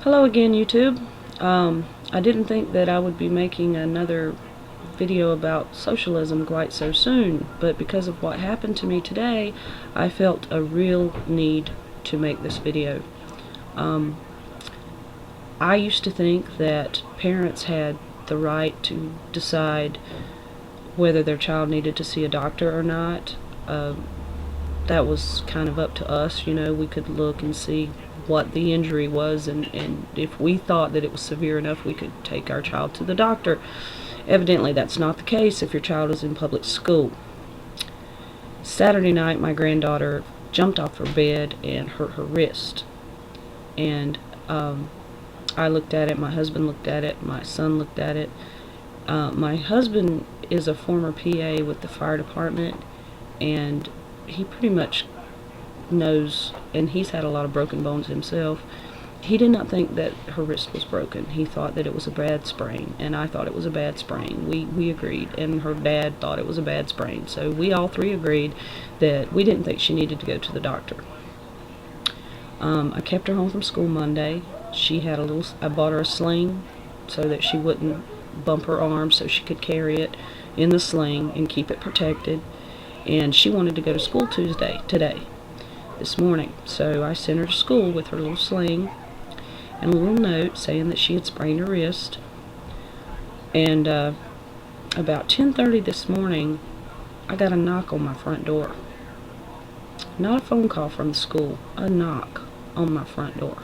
Hello again, YouTube. I didn't think that I would be making another video about socialism quite so soon, but because of what happened to me today, I felt a real need to make this video. I used to think that parents had the right to decide whether their child needed to see a doctor or not. That was kind of up to us. We could look and see what the injury was, and if we thought that it was severe enough, we could take our child to the doctor. Evidently, that's not the case if your child is in public school. Saturday night, my granddaughter jumped off her bed and hurt her wrist. And I looked at it, my husband looked at it, my son looked at it. My husband is a former PA with the fire department, and he pretty much knows, and he's had a lot of broken bones himself. He did not think that her wrist was broken. He thought that it was a bad sprain, and I thought it was a bad sprain. We agreed, and her dad thought it was a bad sprain. So we all three agreed that we didn't think she needed to go to the doctor. I kept her home from school Monday. I bought her a sling so that she wouldn't bump her arm, so she could carry it in the sling and keep it protected. And she wanted to go to school this morning. So I sent her to school with her little sling and a little note saying that she had sprained her wrist. And about 10:30 this morning, I got a knock on my front door. Not a phone call from the school, a knock on my front door.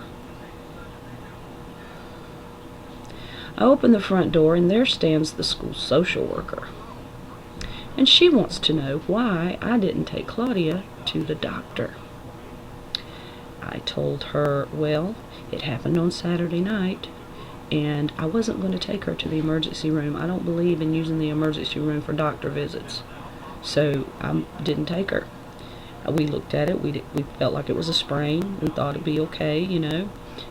I open the front door, and there stands the school social worker. And she wants to know why I didn't take Claudia to the doctor. I told her, well, it happened on Saturday night, and I wasn't going to take her to the emergency room. I don't believe in using the emergency room for doctor visits. So I didn't take her. We looked at it. We felt like it was a sprain. We thought it'd be okay.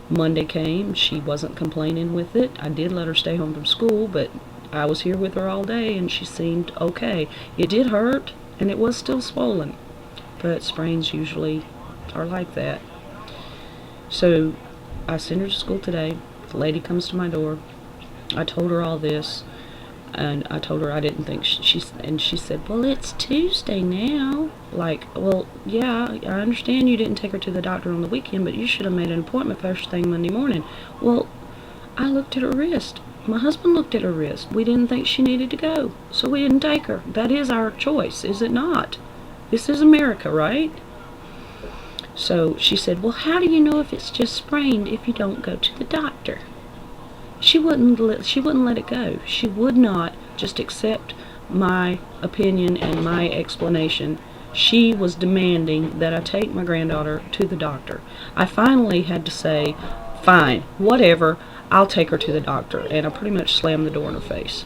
Monday came. She wasn't complaining with it. I did let her stay home from school, but I was here with her all day, and she seemed okay. It did hurt, and it was still swollen, but sprains usually are like that. So I sent her to school today. The lady comes to my door. I told her all this, and I told her I didn't think and she said, well, it's Tuesday now. Like, well, yeah, I understand you didn't take her to the doctor on the weekend, but you should have made an appointment first thing Monday morning. Well, I looked at her wrist. My husband looked at her wrist. We didn't think she needed to go, so we didn't take her. That is our choice, is it not? This is America, right? So she said, well, how do you know if it's just sprained if you don't go to the doctor? She wouldn't let it go. She would not just accept my opinion and my explanation. She was demanding that I take my granddaughter to the doctor. I finally had to say, fine, whatever, I'll take her to the doctor. And I pretty much slammed the door in her face.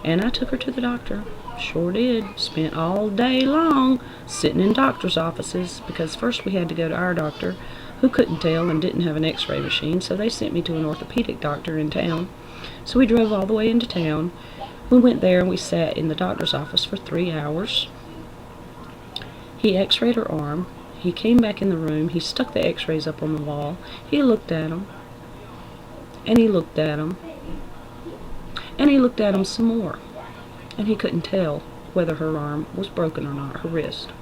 And I took her to the doctor. Sure did. Spent all day long sitting in doctor's offices, because first we had to go to our doctor, who couldn't tell and didn't have an x-ray machine, so they sent me to an orthopedic doctor in town. So we drove all the way into town. We went there and we sat in the doctor's office for 3 hours. He x-rayed her arm. He came back in the room. He stuck the x-rays up on the wall. He looked at them. And he looked at them. And he looked at them some more. And he couldn't tell whether her arm was broken or not, her wrist.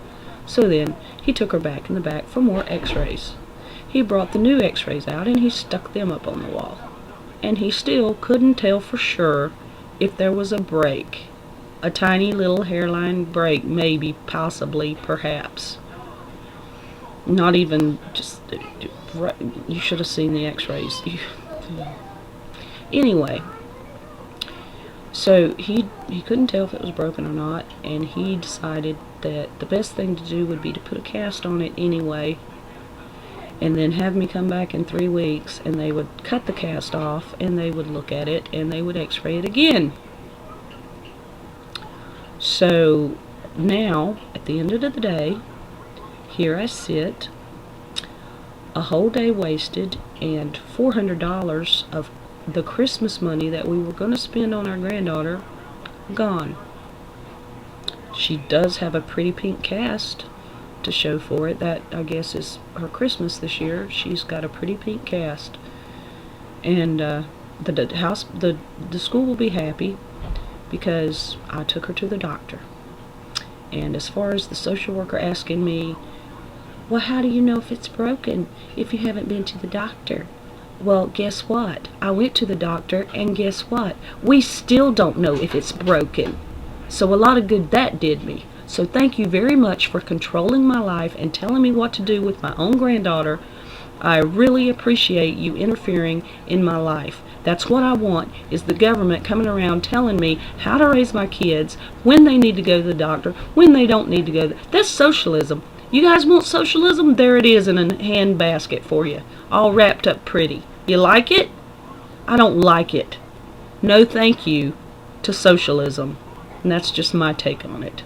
So then he took her back in the back for more x-rays. He brought the new x-rays out and he stuck them up on the wall. And he still couldn't tell for sure if there was a break. A tiny little hairline break, maybe, possibly, perhaps. Not even just, you should have seen the x-rays. Anyway, so he couldn't tell if it was broken or not, and he decided that the best thing to do would be to put a cast on it anyway, and then have me come back in 3 weeks, and they would cut the cast off, and they would look at it, and they would x-ray it again. So now, at the end of the day, here I sit, a whole day wasted, and $400 of the Christmas money that we were going to spend on our granddaughter gone. She does have a pretty pink cast to show for it. That, I guess, is her Christmas this year. She's got a pretty pink cast. And the school will be happy because I took her to the doctor. And as far as the social worker asking me, well, how do you know if it's broken if you haven't been to the doctor? Well, guess what? I went to the doctor, and guess what? We still don't know if it's broken. So a lot of good that did me. So thank you very much for controlling my life and telling me what to do with my own granddaughter. I really appreciate you interfering in my life. That's what I want, is the government coming around telling me how to raise my kids, when they need to go to the doctor, when they don't need to go. That's socialism. You guys want socialism? There it is in a hand basket for you, all wrapped up pretty. You like it? I don't like it. No thank you to socialism. And that's just my take on it.